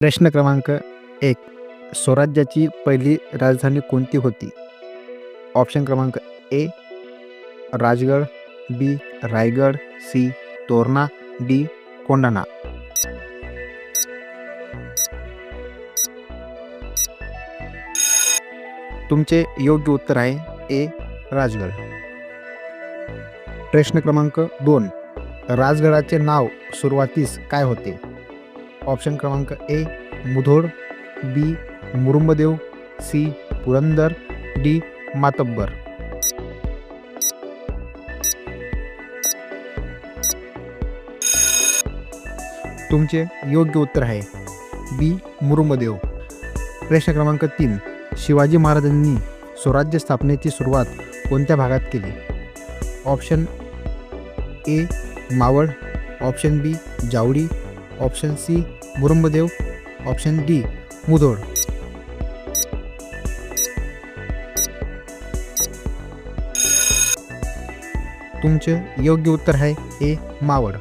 प्रश्न क्रमांक 1. स्वराज्याची पहिली राजधानी कोणती होती? ऑप्शन क्रमांक ए. राजगड, बी. रायगड, सी. तोरणा, डी. कोंढाणा. तुमचे योग्य उत्तर आहे ए. राजगड. प्रश्न क्रमांक 2. राजगडाचे नाव सुरुवातीस काय होते? ऑप्शन क्रमांक ए. मुधोळ, बी. मुरुंबदेव, सी. पुरंदर, डी. मातब्बर. तुमचे योग्य उत्तर आहे बी. मुरुंबदेव. प्रश्न क्रमांक 3. शिवाजी महाराजांनी स्वराज्य स्थापनेची सुरुवात कोणत्या भागात केली? Option A. Maval, option B. Javali, option C. Murumbdev, option D. Mudhol. तुमचे योग्य उत्तर आहे ए. मावळ.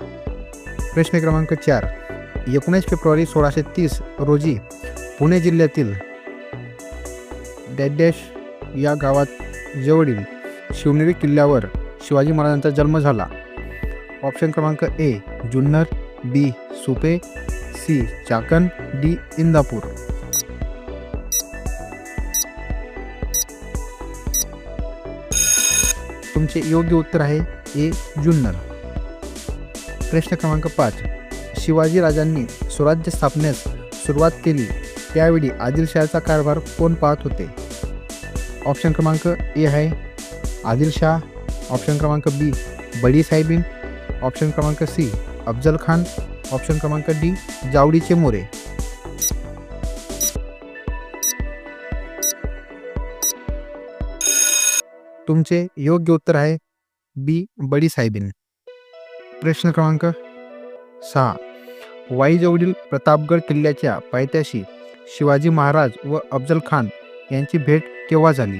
प्रश्न क्रमांक 4. 19 फेब्रुवारी 1630 रोजी पुणे जिल्ह्यातील डॅश या गावात जवळील शिवनेरी किल्ल्यावर शिवाजी महाराजांचा जन्म झाला. ऑप्शन क्रमांक ए. जुन्नर, बी. सुपे, सी. चाकण, डी. इंदापूर. तुमचे योग्य उत्तर आहे ए. जुन्नर. प्रश्न क्रमांक 5. शिवाजी राजांनी स्वराज्य स्थापनेस सुरुवात केली त्यावेळी आदिलशहाचा कारभार कोण पाहत होते? ऑप्शन क्रमांक ए आहे आदिलशाह, ऑप्शन क्रमांक बी. बडी साहेबीन, ऑप्शन क्रमांक सी. अफजल खान, ऑप्शन क्रमांक डी. जावडीचे मोरे. तुमचे योग्य उत्तर आहे बी. बडी साहेबीन. प्रश्न क्रमांक 6. वाईजवळील प्रतापगड किल्ल्याच्या पायथ्याशी शिवाजी महाराज व अफजल खान यांची भेट केव्हा झाली?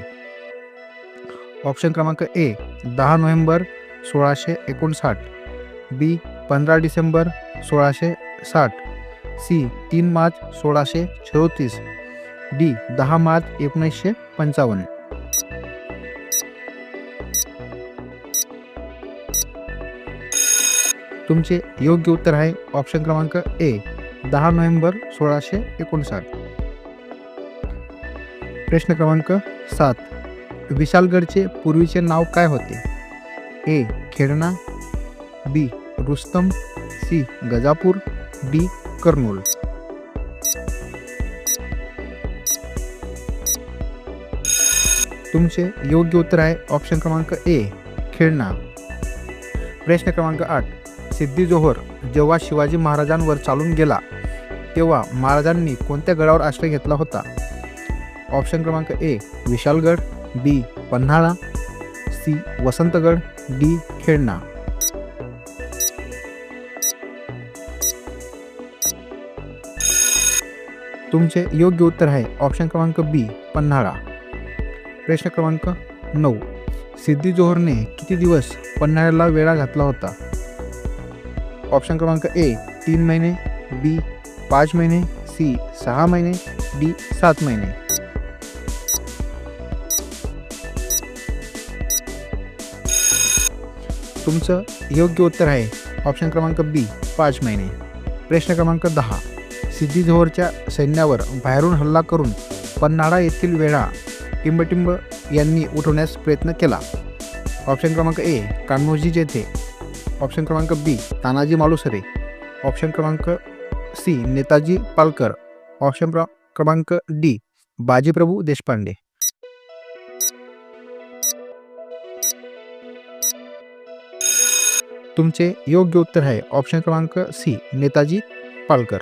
ऑप्शन क्रमांक ए. 10 नोव्हेंबर 1659, बी. 15 डिसेंबर 1660, सी. 3 मार्च 1634, डी. 10 मार्च 1955. तुमचे योग्य उत्तर आहे ऑप्शन क्रमांक ए. 10 नोव्हेंबर 1659. प्रश्न क्रमांक 7. विशालगडचे पूर्वीचे नाव काय होते? ए. खेळणा, बी. रुस्तम, सी. गजापूर, डी. कर्नूल. तुमचे योग्य उत्तर आहे ऑप्शन क्रमांक ए. खेळणा. प्रश्न क्रमांक 8. सिद्दी जोहर जेव्हा शिवाजी महाराजांवर चालून गेला तेव्हा महाराजांनी कोणत्या गडावर आश्रय घेतला होता? ऑप्शन क्रमांक ए. विशालगड, बी. पन्हाळा, सी. वसंतगड, डी. खेळणा. तुमचे योग्य उत्तर आहे ऑप्शन क्रमांक बी. पन्हाळा. प्रश्न क्रमांक 9. सिद्दी जोहरने किती दिवस पन्हाळ्याला वेढा घातला होता? ऑप्शन क्रमांक ए. 3 महिने, बी. 5 महिने, सी. 6 महिने, डी. 7 महिने. तुमचं योग्य उत्तर आहे ऑप्शन क्रमांक बी. 5 महिने. प्रश्न क्रमांक 10. सिद्दी जोहरच्या सैन्यावर बाहेरून हल्ला करून पन्हाळा येथील वेढा टिंबटिंब यांनी उठवण्यास प्रयत्न केला. ऑप्शन क्रमांक ए. कान्होजी जेथे, ऑप्शन क्रमांक बी. तानाजी मालुसरे, ऑप्शन क्रमांक सी. नेताजी पालकर, ऑप्शन क्रमांक डी. बाजीप्रभू देशपांडे. तुमचे योग्य उत्तर आहे ऑप्शन क्रमांक सी. नेताजी पालकर.